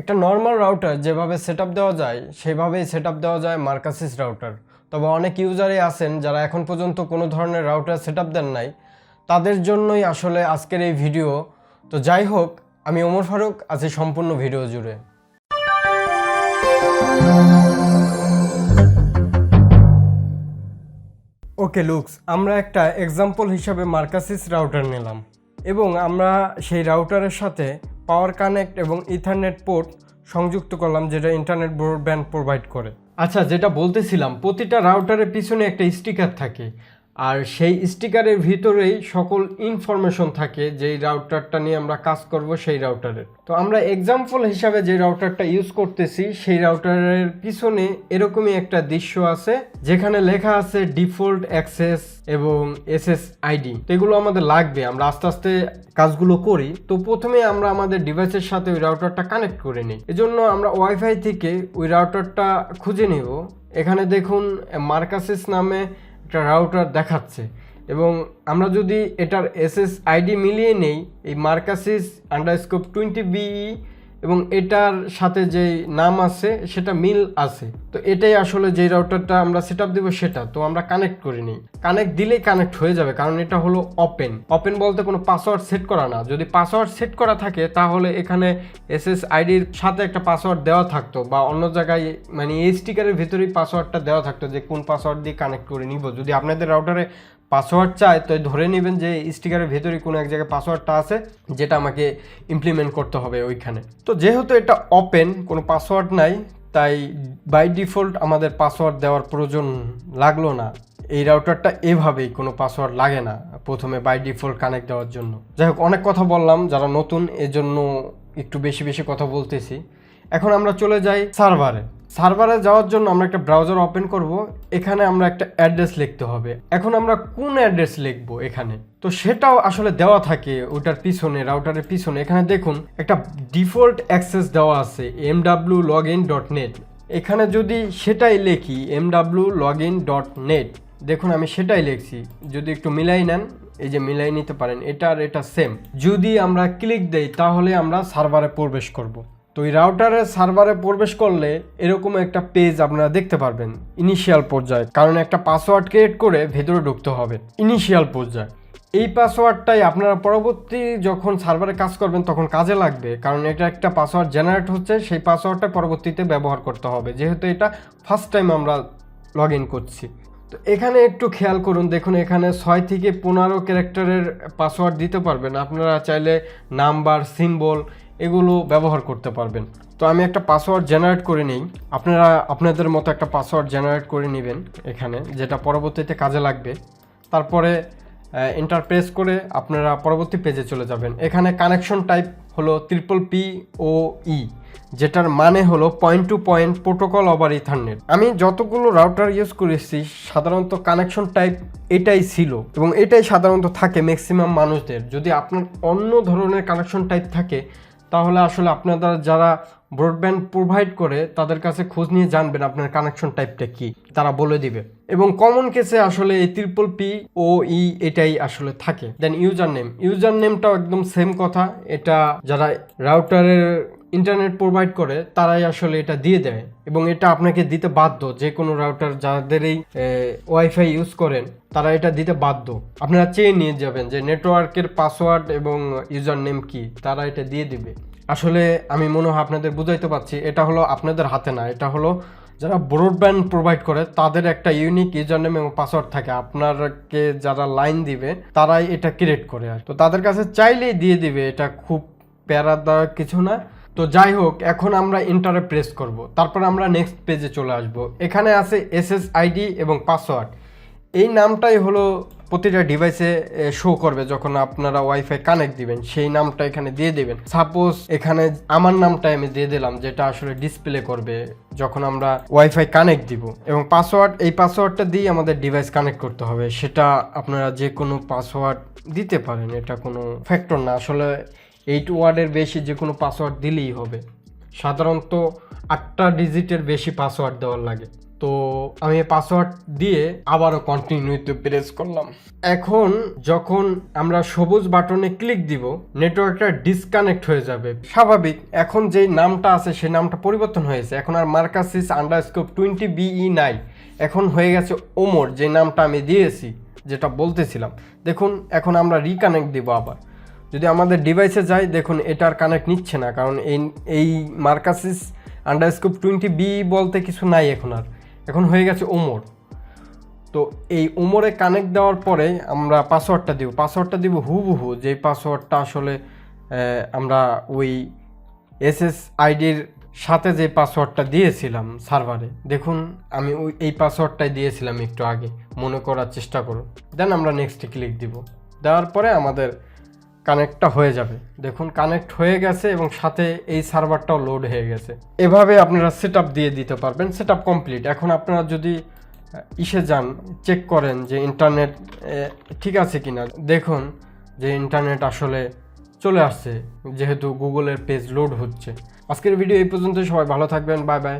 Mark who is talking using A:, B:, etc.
A: একটা normal router যেভাবে setup দেওয়া যায় সেভাবেই সেটআপ দেওয়া যায় মার্কাসিস রাউটার। তবে অনেক ইউজারই আছেন যারা এখন পর্যন্ত কোনো ধরনের রাউটার সেটআপ দেন নাই, তাদের জন্যই আসলে আজকের এই ভিডিও। তো যাই হোক, আমি ওমর ফারুক আছি সম্পূর্ণ ভিডিও জুড়ে। ওকে লুকস, আমরা একটা এক্সাম্পল হিসাবে মার্কাসিস রাউটার নিলাম এবং আমরা সেই রাউটারের সাথে পাওয়ার কানেক্ট এবং ইথারনেট পোর্ট সংযুক্ত করলাম, যেটা ইন্টারনেট ব্রডব্যান্ড প্রোভাইড করে। আচ্ছা, যেটা বলতেছিলাম, প্রতিটা রাউটারের পিছনে একটা স্টিকার থাকে, আর সেই স্টিকারের ভিতরেই সকল ইনফরমেশন থাকে যেই রাউটারটা নিয়ে আমরা কাজ করব সেই রাউটারের। তো আমরা এক্সাম্পল হিসাবে যে রাউটারটা ইউজ করতেছি সেই রাউটারের পিছনে এরকমই একটা দৃশ্য আছে, যেখানে লেখা আছে ডিফল্ট অ্যাক্সেস এবং SSID। তো এগুলো আমাদের লাগবে, আমরা আস্তে আস্তে কাজগুলো করি। তো প্রথমে আমরা আমাদের ডিভাইসের সাথে ওই রাউটারটা কানেক্ট করে নিই। এজন্য আমরা ওয়াইফাই থেকে ওই রাউটারটা খুঁজে নিব। এখানে দেখুন মার্কাসিস নামে একটা রাউটার দেখাচ্ছে, এবং আমরা যদি এটার SSID মিলিয়ে নেই, এই মার্কাসিস _20BE এবং এটার সাথে যেই নাম আছে সেটা মিল আছে। তো এটাই আসলে যেই রাউটারটা আমরা সেটআপ দেব সেটা। তো আমরা কানেক্ট করে নিই, কানেক্ট দিলেই কানেক্ট হয়ে যাবে, কারণ এটা হলো ওপেন বলতে কোনো পাসওয়ার্ড সেট করা না। যদি পাসওয়ার্ড সেট করা থাকে তাহলে এখানে SSIDর সাথে একটা পাসওয়ার্ড দেওয়া থাকতো, বা অন্য জায়গায় মানে এই স্টিকারের ভিতরেই পাসওয়ার্ডটা দেওয়া থাকতো যে কোন পাসওয়ার্ড দিয়ে কানেক্ট করে নিব। যদি আপনাদের রাউটারে পাসওয়ার্ড চাই তো ধরে নেবেন যে স্টিকারের ভেতরে কোনো এক জায়গায় পাসওয়ার্ডটা আছে, যেটা আমাকে ইমপ্লিমেন্ট করতে হবে ওইখানে। তো যেহেতু এটা ওপেন, কোনো পাসওয়ার্ড নাই, তাই বাই ডিফল্ট আমাদের পাসওয়ার্ড দেওয়ার প্রয়োজন লাগলো না। এই রাউটারটা এভাবেই কোনো পাসওয়ার্ড লাগে না প্রথমে বাই ডিফল্ট কানেক্ট দেওয়ার জন্য। যাই হোক, অনেক কথা বললাম, যারা নতুন এজন্য একটু বেশি বেশি কথা বলতেছি। এখন আমরা চলে যাই সার্ভারে যাওয়ার জন্য আমরা একটা ব্রাউজার ওপেন করব। এখানে আমরা একটা অ্যাড্রেস লিখতে হবে। এখন আমরা কোন অ্যাড্রেস লিখবো এখানে, তো সেটাও আসলে দেওয়া থাকে ওটার পিছনে, রাউটারের পিছনে। এখানে দেখুন একটা ডিফল্ট অ্যাক্সেস দেওয়া আছে mwlogin.net। এখানে যদি সেটাই লিখি mwlogin.net, দেখুন আমি সেটাই লিখছি। যদি একটু মিলাই নেন, এই যে মিলাই নিতে পারেন, এটা আর এটা সেম। যদি আমরা ক্লিক দেই তাহলে আমরা সার্ভারে প্রবেশ করব। তো এই রাউটারের সার্ভারে প্রবেশ করলে এরকম একটা পেজ আপনারা দেখতে পারবেন ইনিশিয়াল পর্যায়ে, কারণ একটা পাসওয়ার্ড ক্রিয়েট করে ভেতরে ঢুকতে হবে ইনিশিয়াল পর্যায়ে। এই পাসওয়ার্ডটাই আপনারা পরবর্তী যখন সার্ভারে কাজ করবেন তখন কাজে লাগবে, কারণ এটা একটা পাসওয়ার্ড জেনারেট হচ্ছে, সেই পাসওয়ার্ডটা পরবর্তীতে ব্যবহার করতে হবে, যেহেতু এটা ফার্স্ট টাইম আমরা লগ ইন করছি। তো এখানে একটু খেয়াল করুন, দেখুন এখানে 6 থেকে 15 ক্যারেক্টারের পাসওয়ার্ড দিতে পারবেন। আপনারা চাইলে নাম্বার, সিম্বল এগুলো ব্যবহার করতে পারবেন। তো আমি একটা পাসওয়ার্ড জেনারেট করে নিই, আপনারা আপনাদের মতো একটা পাসওয়ার্ড জেনারেট করে নেবেন এখানে, যেটা পরবর্তীতে কাজে লাগবে। তারপরে এন্টার প্রেস করে আপনারা পরবর্তী পেজে চলে যাবেন। এখানে কানেকশন টাইপ হলো PPPoE, যেটার মানে হলো point to point protocol over ethernet. আমি যতগুলো রাউটার ইউজ করেছি সাধারণত কানেকশন টাইপ এটাই ছিল, এবং এটাই সাধারণত থাকে ম্যাক্সিমাম মানুষদের। যদি আপনার অন্য ধরনের কানেকশন টাইপ থাকে তাহলে আসলে আপনারা যারা ব্রডব্যান্ড প্রোভাইড করে তাদের কাছে খোঁজ নিয়ে জানবেন আপনার কানেকশন টাইপটা কি, তারা বলে দিবে। এবং কমন কেসে আসলে এই PPPoE এটাই আসলে থাকে। দেন ইউজার নেমটাও একদম সেম কথা, এটা যারা রাউটারের ইন্টারনেট প্রোভাইড করে তারাই আসলে এটা দিয়ে দেয়, এবং এটা আপনাকে দিতে বাধ্য। যে কোনো রাউটার যাদের এই ওয়াইফাই ইউজ করেন তারা এটা দিতে বাধ্য। আপনারা চেয়ে নিয়ে যাবেন যে নেটওয়ার্কের পাসওয়ার্ড এবং ইউজার নেম কি, তারা এটা দিয়ে দিবে। আসলে আমি মনে হয় আপনাদের বুঝাইতে পারছি, এটা হলো আপনাদের হাতে না, এটা হলো যারা ব্রডব্যান্ড প্রোভাইড করে তাদের একটা ইউনিক ইউজার নেম এবং পাসওয়ার্ড থাকে। আপনাকে যারা লাইন দিবে তারাই এটা ক্রিয়েট করে, আর তো তাদের কাছে চাইলেই দিয়ে দিবে, এটা খুব প্যারাদায়ক কিছু না। তো যাই হোক, এখন আমরা এন্টারে প্রেস করব, তারপর আমরা নেক্সট পেজে চলে আসব। এখানে আছে SSID এবং পাসওয়ার্ড। এই নামটাই হলো প্রতিটা ডিভাইসে শো করবে যখন আপনারা ওয়াইফাই কানেক্ট দিবেন, সেই নামটা এখানে দিয়ে দেবেন। সাপোজ এখানে আমার নামটাই আমি দিয়ে দিলাম, যেটা আসলে ডিসপ্লে করবে যখন আমরা ওয়াইফাই কানেক্ট দিব। এবং পাসওয়ার্ড, এই পাসওয়ার্ডটা দিয়ে আমাদের ডিভাইস কানেক্ট করতে হবে। সেটা আপনারা যে কোনো পাসওয়ার্ড দিতে পারেন, এটা কোনো ফ্যাক্টর না। আসলে 8 ওয়ার্ডের বেশি যে কোনো পাসওয়ার্ড দিলেই হবে। সাধারণত 8টা ডিজিটের বেশি পাসওয়ার্ড দেওয়ার লাগে। তো আমি পাসওয়ার্ড দিয়ে আবারও কন্টিনিউতে প্রেস করলাম। এখন যখন আমরা সবুজ বাটনে ক্লিক দিব নেটওয়ার্কটা ডিসকানেক্ট হয়ে যাবে স্বাভাবিক। এখন যেই নামটা আছে সেই নামটা পরিবর্তন হয়েছে, এখন আর Mercusys_20BE নাই, এখন হয়ে গেছে ওমর, যে নামটা আমি দিয়েছি যেটা বলতেছিলাম। দেখুন এখন আমরা রিকানেক্ট দিব আবার, যদি আমাদের ডিভাইসে যাই দেখুন এটার কানেক্ট নিচ্ছে না, কারণ এই Mercusys_20BE বলতে কিছু নাই এখন হয়ে গেছে ওমর। তো এই ওমরে কানেক্ট দেওয়ার পরে আমরা পাসওয়ার্ডটা দিব হুবহু যেই পাসওয়ার্ডটা আসলে আমরা ওই SSIDর সাথে যে পাসওয়ার্ডটা দিয়েছিলাম সার্ভারে। দেখুন আমি এই পাসওয়ার্ডটাই দিয়েছিলাম একটু আগে, মনে করার চেষ্টা করুন। দেন আমরা নেক্সটে ক্লিক দিব, দেওয়ার পরে আমাদের কানেক্টটা হয়ে যাবে। দেখুন কানেক্ট হয়ে গেছে এবং সাথে এই সার্ভারটাও লোড হয়ে গেছে। এভাবে আপনারা সেটআপ দিয়ে দিতে পারবেন। Setup complete. এখন আপনারা যদি ইসে যান, চেক করেন যে ইন্টারনেট ঠিক আছে কিনা, দেখুন যে ইন্টারনেট আসলে চলে আসছে যেহেতু গুগলের পেজ লোড হচ্ছে। আজকের ভিডিও এই পর্যন্ত, সবাই ভালো থাকবেন, বাই বাই।